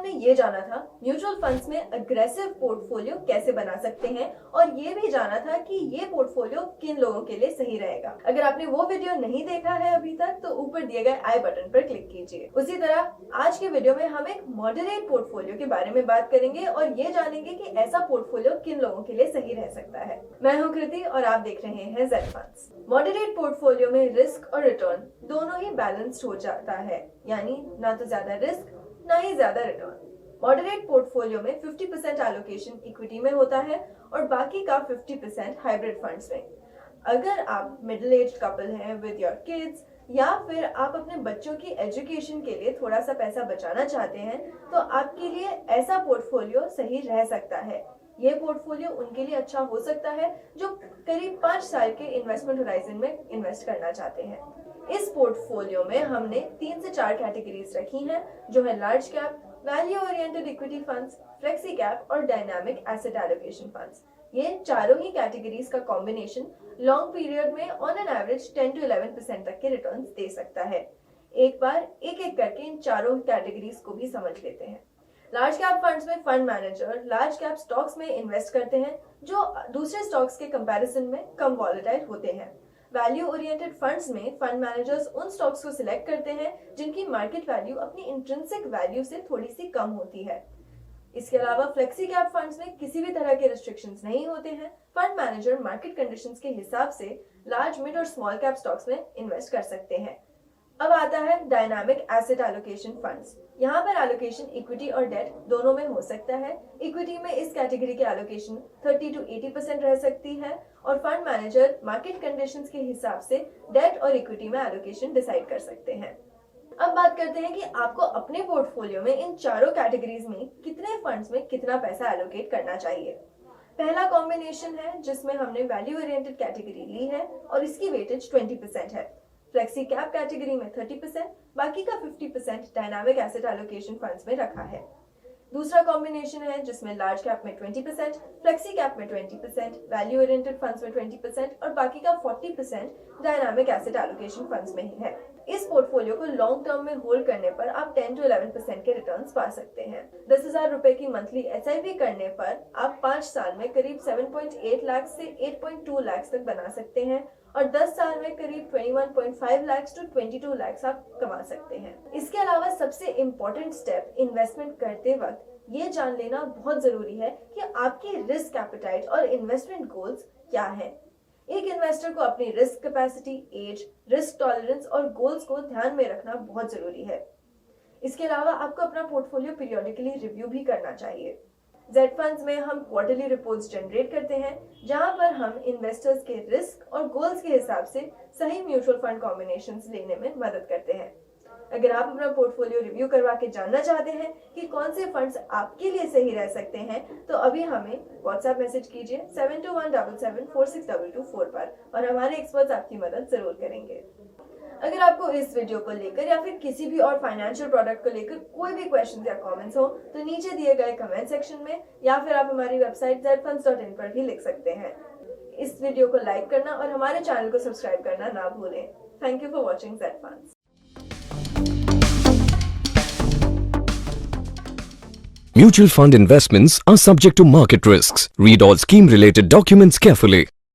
आपने ये जाना था म्यूचुअल फंड्स में अग्रेसिव पोर्टफोलियो कैसे बना सकते हैं, और ये भी जाना था कि ये पोर्टफोलियो किन लोगों के लिए सही रहेगा। अगर आपने वो वीडियो नहीं देखा है अभी तक तो ऊपर दिए गए आई बटन पर क्लिक कीजिए। उसी तरह आज के वीडियो में हम एक मॉडरेट पोर्टफोलियो के बारे में बात करेंगे और ये जानेंगे कि ऐसा पोर्टफोलियो किन लोगों के लिए सही रह सकता है। मैं हूं कृति और आप देख रहे हैं जेड फंड्स। मॉडरेट पोर्टफोलियो में रिस्क और रिटर्न दोनों ही बैलेंस्ड हो जाता है, यानी ना तो ज्यादा रिस्क ना ही ज्यादा रिटर्न। मॉडरेट पोर्टफोलियो में 50% एलोकेशन इक्विटी में होता है और बाकी का 50% हाइब्रिड फंड्स में। अगर आप मिडिल एज कपल हैं विद योर किड्स या फिर आप अपने बच्चों की एजुकेशन के लिए थोड़ा सा पैसा बचाना चाहते हैं तो आपके लिए ऐसा पोर्टफोलियो सही रह सकता है। ये पोर्टफोलियो उनके लिए अच्छा हो सकता है जो करीब 5 साल के इन्वेस्टमेंट होराइजन में इन्वेस्ट करना चाहते हैं। इस पोर्टफोलियो में हमने 3 से 4 कैटेगरीज रखी हैं, जो है large cap, value oriented equity funds, flexi cap और डायनामिक एसेट एलोकेशन फंड्स। ये चारों ही कैटेगरीज का कॉम्बिनेशन लॉन्ग पीरियड में ऑन एन एवरेज 10 to 11% तक के रिटर्न्स दे सकता है। एक बार एक एक करके इन चारों कैटेगरीज को भी समझ लेते हैं। लार्ज कैप फंड्स में fund manager large cap stocks में इन्वेस्ट करते हैं जो दूसरे स्टॉक्स के कंपैरिजन में कम वॉलेटाइल होते हैं। वैल्यू ओरिएंटेड फंड्स में फंड मैनेजर्स उन स्टॉक्स को सिलेक्ट करते हैं जिनकी मार्केट वैल्यू अपनी इंट्रिंसिक वैल्यू से थोड़ी सी कम होती है। इसके अलावा फ्लेक्सी कैप फंड्स में किसी भी तरह के रिस्ट्रिक्शंस नहीं होते हैं। फंड मैनेजर मार्केट कंडीशंस के हिसाब से लार्ज, मिड और स्मॉल कैप स्टॉक्स में इन्वेस्ट कर सकते हैं। अब आता है डायनामिक एसेट एलोकेशन फंड्स। यहाँ पर एलोकेशन इक्विटी और डेट दोनों में हो सकता है। इक्विटी में इस कैटेगरी के एलोकेशन 30 to 80% रह सकती है और फंड मैनेजर मार्केट कंडीशंस के हिसाब से डेट और इक्विटी में एलोकेशन डिसाइड कर सकते हैं। अब बात करते हैं कि आपको अपने पोर्टफोलियो में इन चारों कैटेगरीज में कितने फंड्स में कितना पैसा एलोकेट करना चाहिए। पहला कॉम्बिनेशन है जिसमें हमने वैल्यू ओरिएंटेड कैटेगरी ली है और इसकी वेटेज 20% है। फ्लेक्सी कैप कैटेगरी में 30%, बाकी का 50% डायनामिक एसेट एलोकेशन फंड्स में रखा है। दूसरा कॉम्बिनेशन है जिसमें लार्ज कैप में 20%, फ्लेक्सी कैप में 20%, वैल्यू ओरिएंटेड फंड्स में 20% और बाकी का 40% डायनामिक एसेट एलोकेशन फंड्स में ही है। इस पोर्टफोलियो को लॉन्ग टर्म में होल्ड करने पर आप 10 to 11% के रिटर्न्स पा सकते हैं। 10,000 रुपए की मंथली SIP करने पर आप 5 साल में करीब 7.8 लाख से 8.2 लाख तक बना सकते हैं और 10 साल में करीब 21.5 लाख to 22 लाख आप कमा सकते हैं। इसके अलावा सबसे इम्पोर्टेंट स्टेप इन्वेस्टमेंट करते वक्त ये जान लेना बहुत जरूरी है कि आपकी रिस्क एपेटाइट और इन्वेस्टमेंट गोल्स क्या हैं। एक इन्वेस्टर को अपनी risk capacity, age, risk tolerance और गोल्स को ध्यान में रखना बहुत जरूरी है। इसके अलावा आपको अपना पोर्टफोलियो पीरियोडिकली रिव्यू भी करना चाहिए। जेड फंड्स में हम क्वार्टरली रिपोर्ट्स जनरेट करते हैं जहां पर हम इन्वेस्टर्स के रिस्क और गोल्स के हिसाब से सही म्यूचुअल फंड कॉम्बिनेशंस लेने में मदद करते हैं। अगर आप अपना पोर्टफोलियो रिव्यू करवा के जानना चाहते हैं कि कौन से फंड्स आपके लिए सही रह सकते हैं तो अभी हमें व्हाट्सएप मैसेज कीजिए 7217746224 पर और हमारे एक्सपर्ट्स आपकी मदद जरूर करेंगे। अगर आपको इस वीडियो को लेकर या फिर किसी भी और फाइनेंशियल प्रोडक्ट को लेकर कोई भी क्वेश्चन या कमेंट्स हो तो नीचे दिए गए कमेंट सेक्शन में या फिर आप हमारी वेबसाइट zfunds.in पर भी लिख सकते हैं। इस वीडियो को लाइक करना और हमारे चैनल को सब्सक्राइब करना ना भूलें। Thank you for watching Z funds. Mutual fund investments are subject to market risks. Read all scheme-related documents carefully.